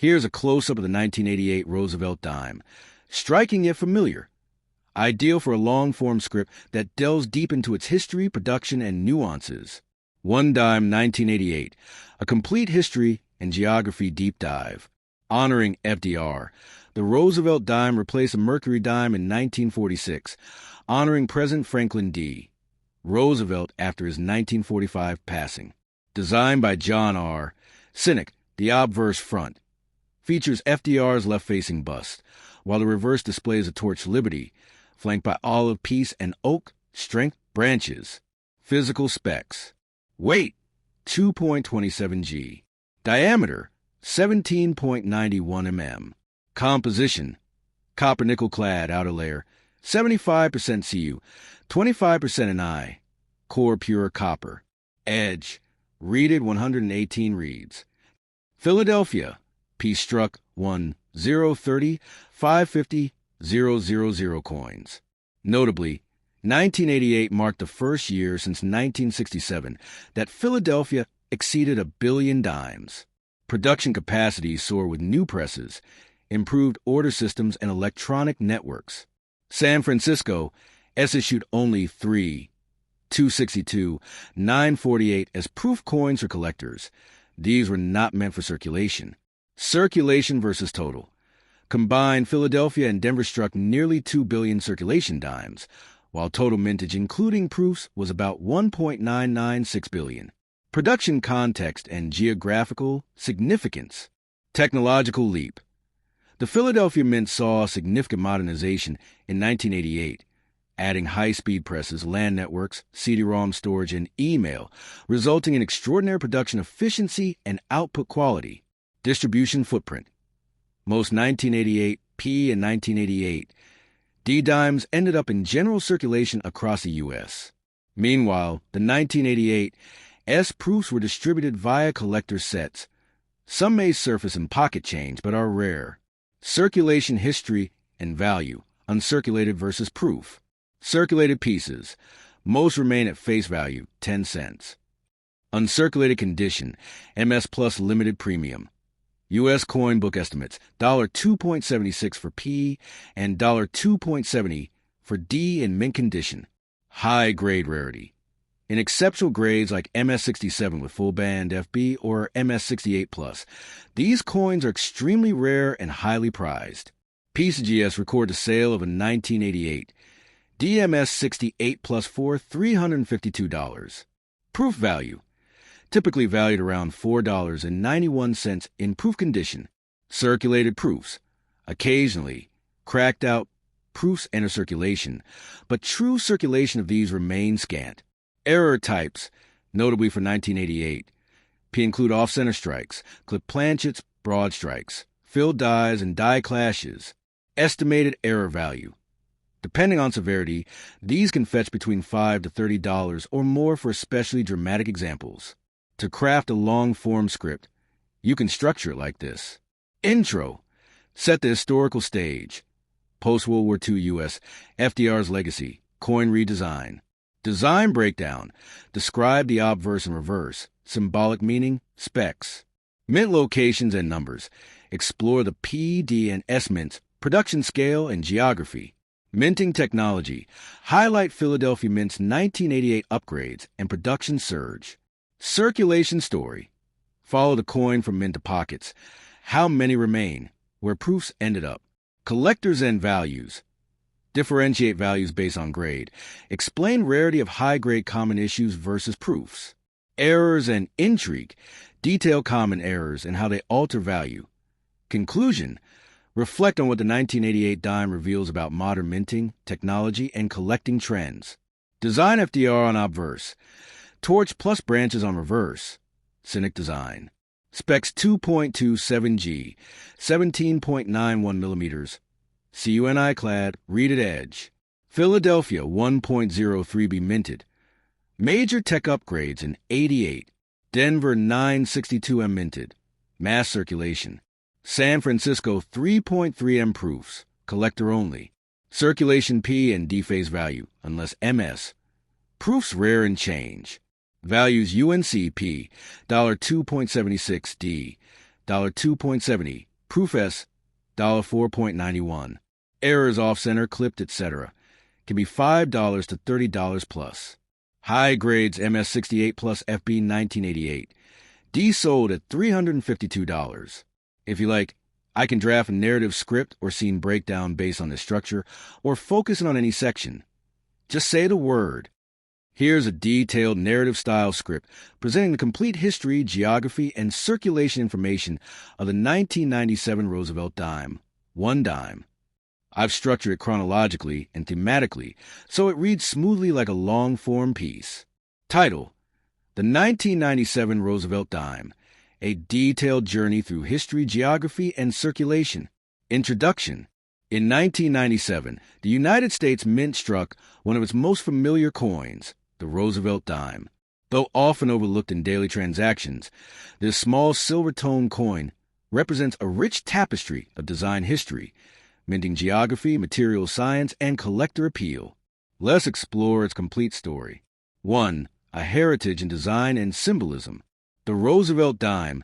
Here's a close-up of the 1988 Roosevelt dime. Striking yet familiar. Ideal for a long-form script that delves deep into its history, production, and nuances. One Dime 1988, a complete history and geography deep dive. Honoring FDR. The Roosevelt dime replaced a Mercury dime in 1946, honoring President Franklin D. Roosevelt after his 1945 passing. Designed by John R. Cynic, the obverse front. Features FDR's left-facing bust, while the reverse displays a torch Liberty, flanked by olive, peace, and oak strength branches. Physical specs. Weight, 2.27 g. Diameter, 17.91 mm. Composition, copper nickel-clad outer layer, 75% Cu, 25% Ni. Core pure copper. Edge, reeded 118 reeds. Philadelphia, piece struck 1 030 550 000 coins. Notably, 1988 marked the first year since 1967 that Philadelphia exceeded 1 billion dimes. Production capacity soared with new presses, improved order systems, and electronic networks. San Francisco issued only 3, 262, 948 as proof coins for collectors. These were not meant for circulation. Circulation versus total. Combined, Philadelphia and Denver struck nearly 2 billion circulation dimes, while total mintage including proofs was about 1.996 billion. Production context and geographical significance. Technological leap. The Philadelphia Mint saw significant modernization in 1988, adding high-speed presses, LAN networks, CD-ROM storage, and email, resulting in extraordinary production efficiency and output quality. Distribution footprint. Most 1988 P and 1988 D dimes ended up in general circulation across the U.S. Meanwhile, the 1988 S proofs were distributed via collector sets. Some may surface in pocket change, but are rare. Circulation history and value, uncirculated versus proof. Circulated pieces, most remain at face value, 10 cents. Uncirculated condition, MS Plus limited premium. U.S. coin book estimates, $2.76 for P and $2.70 for D in mint condition. High grade rarity. In exceptional grades like MS67 with full band FB or MS68 Plus, these coins are extremely rare and highly prized. PCGS record the sale of a 1988 DMS 68 Plus for $352. Proof value. Typically valued around $4.91 in proof condition. Circulated proofs. Occasionally, cracked out proofs enter circulation, but true circulation of these remain scant. Error types, notably for 1988. P include off-center strikes, clip planchets, broad strikes, filled dies, and die clashes. Estimated error value. Depending on severity, these can fetch between $5 to $30 or more for especially dramatic examples. To craft a long-form script, you can structure it like this. Intro. Set the historical stage. Post-World War II U.S. FDR's legacy. Coin redesign. Design breakdown. Describe the obverse and reverse. Symbolic meaning. Specs. Mint locations and numbers. Explore the P, D, and S mints. Production scale and geography. Minting technology. Highlight Philadelphia Mint's 1988 upgrades and production surge. Circulation story. Follow the coin from mint to pockets. How many remain? Where proofs ended up. Collectors and values. Differentiate values based on grade. Explain rarity of high-grade common issues versus proofs. Errors and intrigue. Detail common errors and how they alter value. Conclusion. Reflect on what the 1988 dime reveals about modern minting, technology, and collecting trends. Design FDR on obverse. Torch plus branches on reverse. Cynic design. Specs 2.27 G, 17.91 millimeters. CUNI clad, reeded edge. Philadelphia 1.03 be minted. Major tech upgrades in 88. Denver 962M minted. Mass circulation. San Francisco 3.3 M proofs. Collector only. Circulation P and D face value, unless MS. Proofs rare and change. Values UNCP, $2.76 D, $2.70 Proof S, $4.91. Errors off center, clipped, etc. Can be $5 to $30 plus. High grades MS68 plus FB 1988. D sold at $352. If you like, I can draft a narrative script or scene breakdown based on the structure or focusing on any section. Just say the word. Here's a detailed narrative-style script presenting the complete history, geography, and circulation information of the 1997 Roosevelt dime, one dime. I've structured it chronologically and thematically so it reads smoothly like a long-form piece. Title: The 1997 Roosevelt Dime, a detailed journey through history, geography, and circulation. Introduction. In 1997, the United States Mint struck one of its most familiar coins, the Roosevelt dime. Though often overlooked in daily transactions, this small silver-toned coin represents a rich tapestry of design history, minting geography, material science, and collector appeal. Let's explore its complete story. 1. A heritage in design and symbolism. The Roosevelt dime,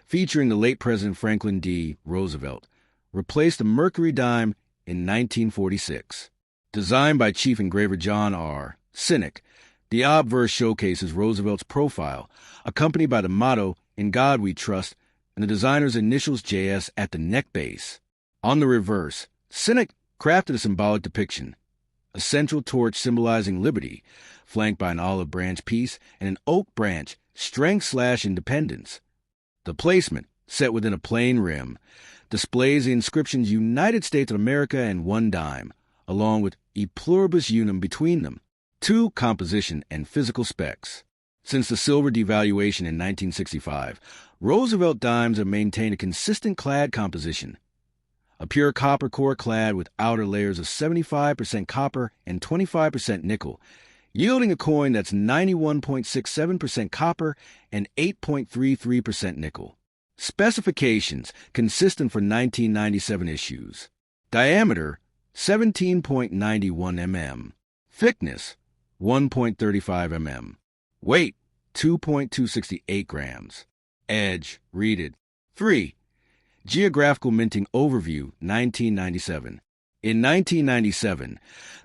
featuring the late President Franklin D. Roosevelt, replaced the Mercury dime in 1946. Designed by Chief Engraver John R. Sinek, the obverse showcases Roosevelt's profile, accompanied by the motto, "In God We Trust," and the designer's initials JS at the neck base. On the reverse, Sinek crafted a symbolic depiction, a central torch symbolizing liberty, flanked by an olive branch piece and an oak branch, strength/independence. The placement, set within a plain rim, displays the inscriptions United States of America and one dime, along with E pluribus unum between them. 2. Composition and physical specs. Since the silver devaluation in 1965, Roosevelt dimes have maintained a consistent clad composition. A pure copper core clad with outer layers of 75% copper and 25% nickel, yielding a coin that's 91.67% copper and 8.33% nickel. Specifications consistent for 1997 issues. Diameter, 17.91 mm. Thickness, 1.35 mm. Weight, 2.268 grams. Edge, reeded. 3. Geographical Minting Overview, 1997. In 1997,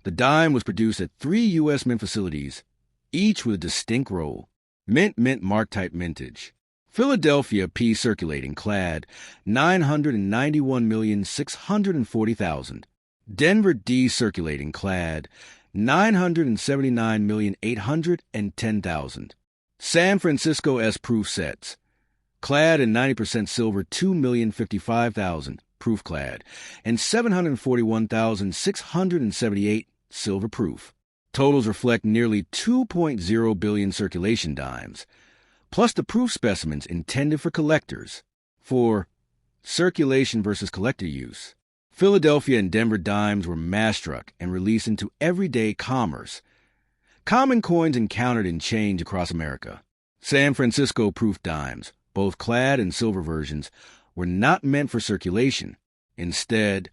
the dime was produced at 3 U.S. mint facilities, each with a distinct role. Mint mark type mintage. Philadelphia P circulating clad, 991,640,000. Denver D circulating clad, 979,810,000. San Francisco S proof sets, clad in 90% silver, 2,055,000 proof clad, and 741,678 silver proof. Totals reflect nearly 2.0 billion circulation dimes, plus the proof specimens intended for collectors. 4. Circulation versus collector use. Philadelphia and Denver dimes were mass-struck and released into everyday commerce. Common coins encountered in change across America. San Francisco proof dimes, both clad and silver versions, were not meant for circulation. Instead,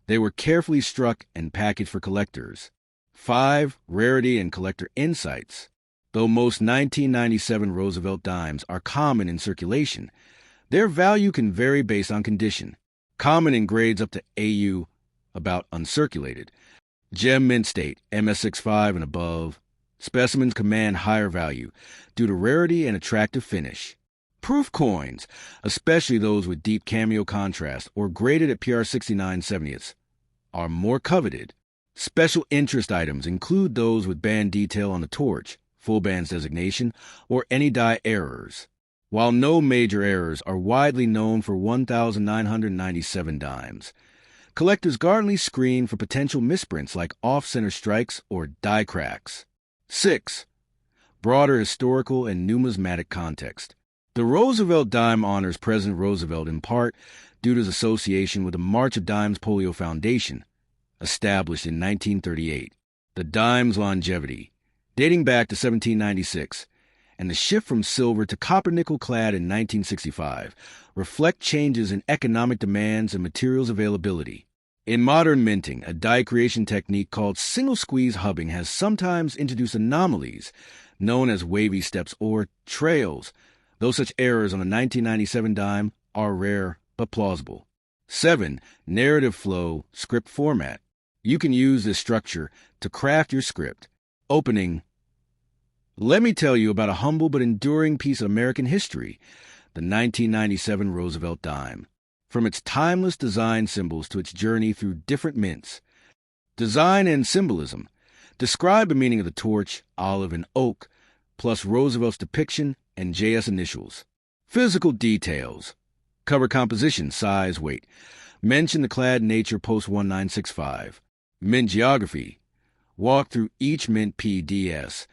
they were carefully struck and packaged for collectors. 5. Rarity and collector insights. Though most 1997 Roosevelt dimes are common in circulation, their value can vary based on condition. Common in grades up to AU, about uncirculated. Gem mint state, MS65 and above. Specimens command higher value due to rarity and attractive finish. Proof coins, especially those with deep cameo contrast or graded at PR 69/70ths, are more coveted. Special interest items include those with band detail on the torch, full band's designation, or any die errors. While no major errors are widely known for 1,997 dimes, collectors guardedly screen for potential misprints like off-center strikes or die cracks. 6. Broader historical and numismatic context. The Roosevelt dime honors President Roosevelt in part due to his association with the March of Dimes Polio Foundation, established in 1938. The dime's longevity, dating back to 1796, and the shift from silver to copper-nickel clad in 1965 reflect changes in economic demands and materials availability. In modern minting, a die creation technique called single-squeeze hubbing has sometimes introduced anomalies known as wavy steps or trails, though such errors on the 1997 dime are rare but plausible. 7. Narrative flow script format. You can use this structure to craft your script. Opening. Let me tell you about a humble but enduring piece of American history, the 1997 Roosevelt dime. From its timeless design symbols to its journey through different mints. Design and symbolism. Describe the meaning of the torch, olive, and oak, plus Roosevelt's depiction and JS initials. Physical details. Cover composition, size, weight. Mention the clad nature post 1965. Mint geography. Walk through each mint PDS.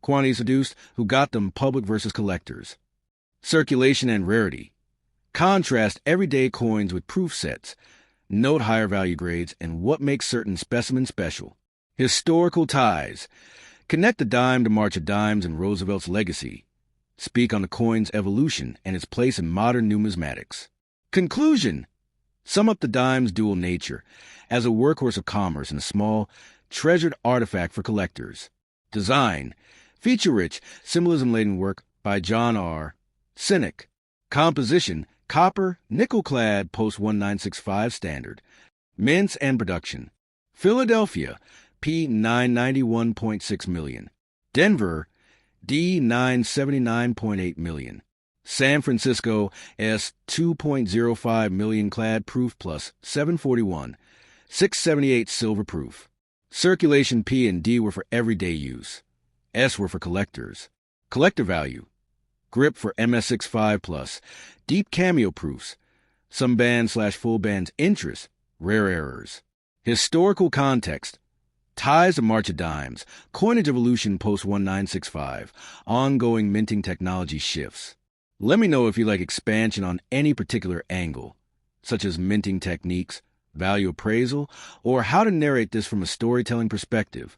Quantities reduced, who got them, public versus collectors. Circulation and rarity. Contrast everyday coins with proof sets. Note higher value grades and what makes certain specimens special. Historical ties. Connect the dime to March of Dimes and Roosevelt's legacy. Speak on the coin's evolution and its place in modern numismatics. Conclusion. Sum up the dime's dual nature as a workhorse of commerce and a small, treasured artifact for collectors. Design. Feature-rich, symbolism-laden work by John R. Cynic. Composition. Copper, nickel-clad post-1965 standard. Mints and production. Philadelphia, P991.6 million. Denver, D979.8 million. San Francisco, S2.05 million clad proof plus 741. 678 silver proof. Circulation P and D were for everyday use. S were for collectors. Collector value. Grip for MS65 plus. Deep cameo proofs. Some band/full bands interest. Rare errors. Historical context. Ties to March of Dimes. Coinage evolution post 1965. Ongoing minting technology shifts. Let me know if you like expansion on any particular angle, such as minting techniques, value appraisal, or how to narrate this from a storytelling perspective.